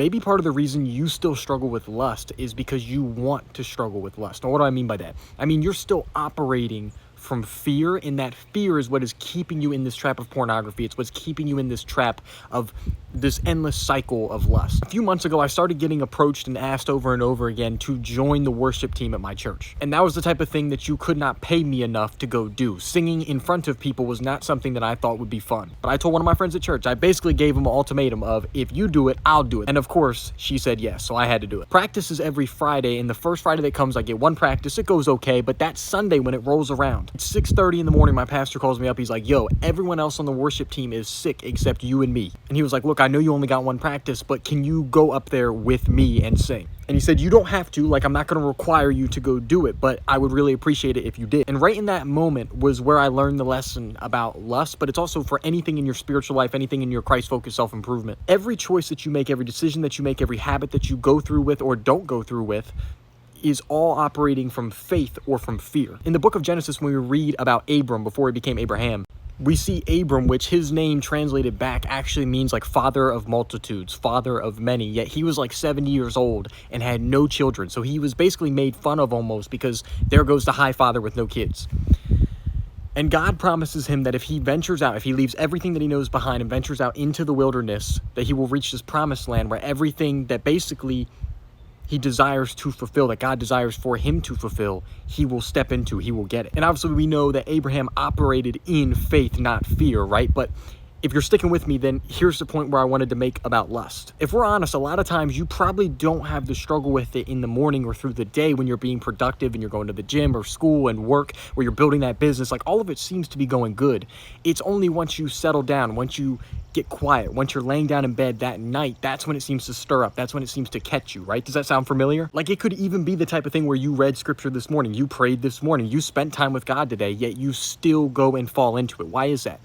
maybe part of the reason you still struggle with lust is because you want to struggle with lust. Now, what do I mean by that? I mean, you're still operating from fear, and that fear is what is keeping you in this trap of pornography. It's what's keeping you in this trap of this endless cycle of lust. A few months ago, I started getting approached and asked over and over again to join the worship team at my church. And that was the type of thing that you could not pay me enough to go do. Singing in front of people was not something that I thought would be fun. But I told one of my friends at church, I basically gave him an ultimatum of, if you do it, I'll do it. And of course, she said yes, so I had to do it. Practice is every Friday, and the first Friday that comes, I get one practice. It goes okay, but that Sunday when it rolls around, it's 6:30 in the morning, my pastor calls me up. He's like, yo, everyone else on the worship team is sick except you and me. And he was like, look, I know you only got one practice, but can you go up there with me and sing? And he said, you don't have to, like, I'm not going to require you to go do it, but I would really appreciate it if you did. And right in that moment was where I learned the lesson about lust, but it's also for anything in your spiritual life, anything in your Christ-focused self-improvement. Every choice that you make, every decision that you make, every habit that you go through with or don't go through with is all operating from faith or from fear. In the book of Genesis, when we read about Abram before he became Abraham, we see Abram, which his name translated back actually means like father of multitudes, father of many, yet he was like 70 years old and had no children. So he was basically made fun of almost, because there goes the high father with no kids. And God promises him that if he ventures out, if he leaves everything that he knows behind and ventures out into the wilderness, that he will reach this promised land where everything that basically he desires to fulfill, that God desires for him to fulfill, he will step into, he will get it. And obviously we know that Abraham operated in faith, not fear, right? But if you're sticking with me, then here's the point where I wanted to make about lust. If we're honest, a lot of times you probably don't have the struggle with it in the morning or through the day when you're being productive and you're going to the gym or school and work, where you're building that business. Like, all of it seems to be going good. It's only once you settle down, once you get quiet, once you're laying down in bed that night, that's when it seems to stir up. That's when it seems to catch you, right? Does that sound familiar? Like, it could even be the type of thing where you read scripture this morning, you prayed this morning, you spent time with God today, yet you still go and fall into it. Why is that?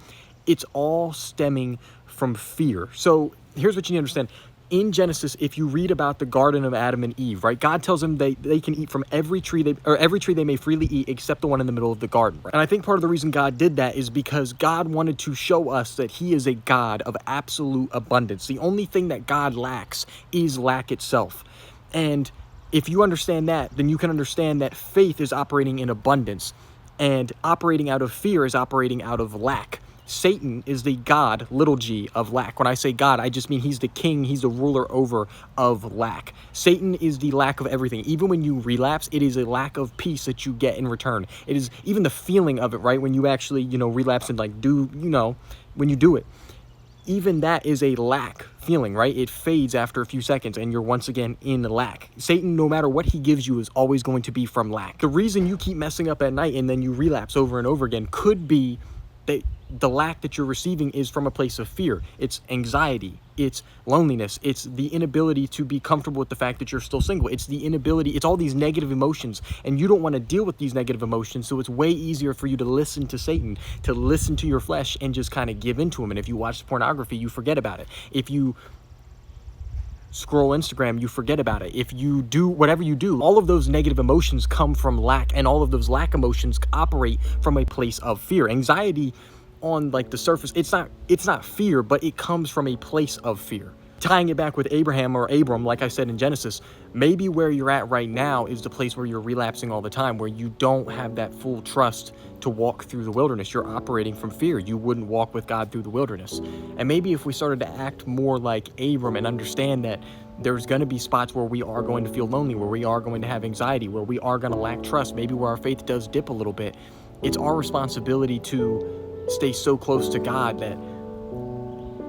It's all stemming from fear. So here's what you need to understand. In Genesis, if you read about the garden of Adam and Eve, right? God tells them they can eat from every tree they may freely eat except the one in the middle of the garden. Right? And I think part of the reason God did that is because God wanted to show us that he is a God of absolute abundance. The only thing that God lacks is lack itself. And if you understand that, then you can understand that faith is operating in abundance, and operating out of fear is operating out of lack. Satan is the God, little g, of lack. When I say God, I just mean he's the king, he's the ruler over of lack. Satan is the lack of everything. Even when you relapse, it is a lack of peace that you get in return. It is even the feeling of it, right? When you actually, relapse and when you do it. Even that is a lack feeling, right? It fades after a few seconds and you're once again in lack. Satan, no matter what he gives you, is always going to be from lack. The reason you keep messing up at night and then you relapse over and over again could be that the lack that you're receiving is from a place of fear. It's anxiety, it's loneliness, it's the inability to be comfortable with the fact that you're still single. It's the inability, it's all these negative emotions, and you don't want to deal with these negative emotions, so it's way easier for you to listen to Satan, to listen to your flesh and just kind of give into him. And if you watch pornography, you forget about it. If you scroll Instagram, you forget about it. If you do whatever you do, all of those negative emotions come from lack, and all of those lack emotions operate from a place of fear. Anxiety on like the surface, it's not fear, but it comes from a place of fear. Tying it back with Abraham or Abram, like I said in Genesis, maybe where you're at right now is the place where you're relapsing all the time, where you don't have that full trust to walk through the wilderness. You're operating from fear. You wouldn't walk with God through the wilderness. And maybe if we started to act more like Abram and understand that there's going to be spots where we are going to feel lonely, where we are going to have anxiety, where we are going to lack trust, maybe where our faith does dip a little bit, it's our responsibility to stay so close to God that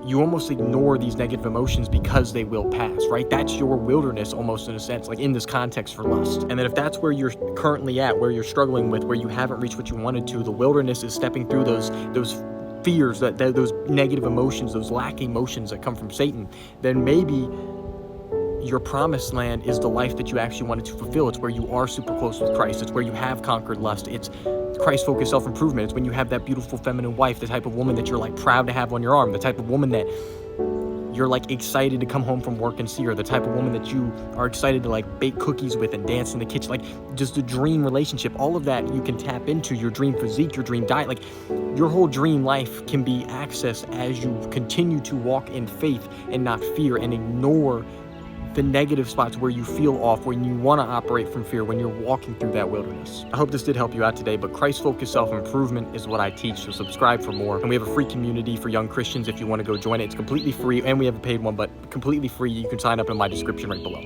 you almost ignore these negative emotions because they will pass, right? That's your wilderness almost, in a sense, like in this context for lust. And then if that's where you're currently at, where you're struggling with, where you haven't reached what you wanted to, the wilderness is stepping through those fears, those negative emotions, those lacking emotions that come from Satan, then maybe your promised land is the life that you actually wanted to fulfill. It's where you are super close with Christ. It's where you have conquered lust. It's Christ-focused self-improvement. It's when you have that beautiful feminine wife, the type of woman that you're like proud to have on your arm, the type of woman that you're like excited to come home from work and see her, the type of woman that you are excited to like bake cookies with and dance in the kitchen, like just a dream relationship. All of that you can tap into, your dream physique, your dream diet, like your whole dream life can be accessed as you continue to walk in faith and not fear, and ignore the negative spots where you feel off, when you want to operate from fear, when you're walking through that wilderness. I hope this did help you out today, but Christ-focused self-improvement is what I teach, so subscribe for more. And we have a free community for young Christians if you want to go join it. It's completely free, and we have a paid one, but completely free. You can sign up in my description right below.